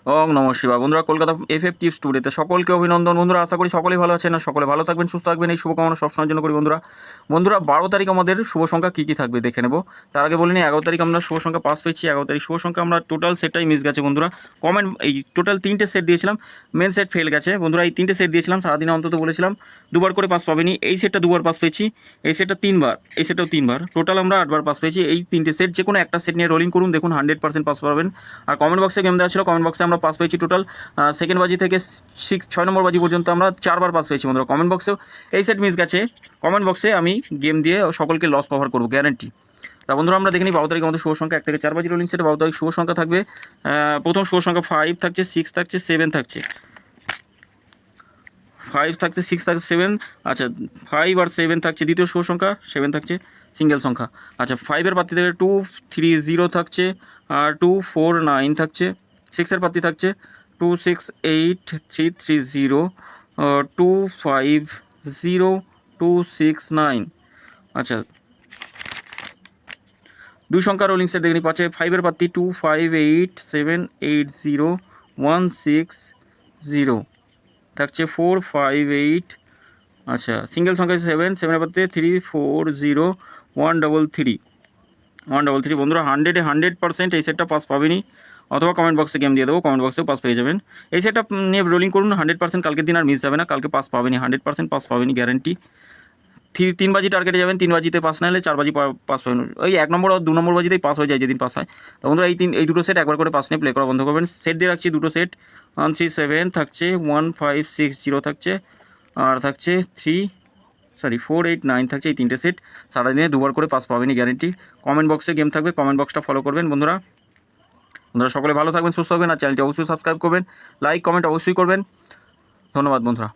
ওং নমঃ শিবায়। বন্ধুরা, কলকাতা এফএফ টিপস টুডেতে সকলকে অভিনন্দন। বন্ধুরা, আশা করি সকলেই ভালো আছেন, আর সকলে ভালো থাকবেন, সুস্থ থাকবেন, এই শুভকামনা সবসময়ের জন্য করি। বন্ধুরা 12 তারিখ আমাদের শুভ সংখ্যা কী কী থাকবে দেখে নেব। তার আগে বলিনি, 11 তারিখ আমরা শুভ সংখ্যা পাস পেয়েছি। 11 তারিখ শুভ সংখ্যা আমরা টোটাল সেটটাই মিস গেছে বন্ধুরা। কমেন্ট এই টোটাল 3টে সেট দিয়েছিলাম, মেন সেট ফেল গেছে বন্ধুরা। এই 3টে সেট দিয়েছিলাম, সারাদিনে অন্তত বলেছিলাম দুবার করে পাস পাবেনি। এই সেটটা দুবার পাস পেয়েছি, এই সেটটা 3বার, এই সেটটাও 3বার, টোটাল আমরা 8বার পাস পেয়েছি। এই 3টে সেট যে কোনো একটা সেট নিয়ে রোলিং করুন, দেখুন 100% পাস পাবেন। আর কমেন্ট বক্সে গেম দেওয়া ছিল, কমেন্ট বক্সে আমরা পাস পেয়েছি টোটাল সেকেন্ড বাজি থেকে 6 নম্বর বাজি পর্যন্ত আমরা 4বার পাস পেয়েছি বন্ধুরা। কমেন্ট বক্সেও এই সেট মিস গেছে, কমেন্ট বক্সে আমি গেম দিয়ে সকলকে লস কভার করবো, গ্যারান্টি। তা বন্ধুরা, আমরা দেখে নিই 12 তারিখ আমাদের শুভ সংখ্যা 1 থেকে 4 বাজি রোলিং সেটে 12 তারিখ শুভ সংখ্যা থাকবে। প্রথম শুভ সংখ্যা 5 থাকছে, 6 থাকছে, 7 থাকছে। 5 থাকছে, 6 থাকছে, 7। আচ্ছা, 5 আর 7 থাকছে দ্বিতীয় শুভ সংখ্যা, 7 থাকছে সিঙ্গেল সংখ্যা। আচ্ছা, 5-এর প্রার্থী থেকে 2 3 0 থাকছে, আর 2 4 9 থাকছে। 6-এর প্রার্থী থাকছে 2 6 8 3 3 0, 2 5 0 2 6 9। আচ্ছা, দুই সংখ্যা রোলিং সেট দেখে নিই। 5-এর প্রার্থী 2 5 8 7 8 0 1 6 0 থাকছে 4 5 8। আচ্ছা, সিঙ্গেল সংখ্যা 7-এর প্রার্থী 3 4 0 1 3 1 3। বন্ধুরা, 100% এই সেটটা পাস পাবেনি, অথবা কমেন্ট বক্সে গেম দিয়ে দেবো, কমেন্ট বক্সেও পাস পেয়ে যাবেন। এই সেটটা নিয়ে রোলিং করুন, 100% কালকের দিন আর মিস যাবে না, কালকে পাস পাবেনি, 100% পাস পাবেনি, গ্যারান্টি। 3 বাজি টার্গেটে যাবেন, 3 বাজিতে পাস না হলে 4 বাজি পাস পাবেন। ওই 1 নম্বর আর 2 নম্বর বাজিতেই পাস হয়ে যায় যেদিন পাস হয়। তো বন্ধুরা, এই দুটো সেট একবার করে পাস নিয়ে প্লে করা বন্ধ করবেন। সেট দিয়ে রাখছি দুটো সেট, 1 3 7 থাকছে, 1 5 6 0 থাকছে, আর থাকছে 4 8 9 থাকছে। এই 3টে সেট সারাদিনে দুবার করে পাস পাবেনি, গ্যারেন্টি। কমেন্ট বক্সে গেম থাকবে, কমেন্ট বক্সটা ফলো করবেন বন্ধুরা। সকলে ভালো থাকবেন, সুস্থ থাকবেন, আর চ্যানেলটি অবশ্যই সাবস্ক্রাইব করবেন, লাইক কমেন্ট অবশ্যই করবেন। ধন্যবাদ বন্ধুরা।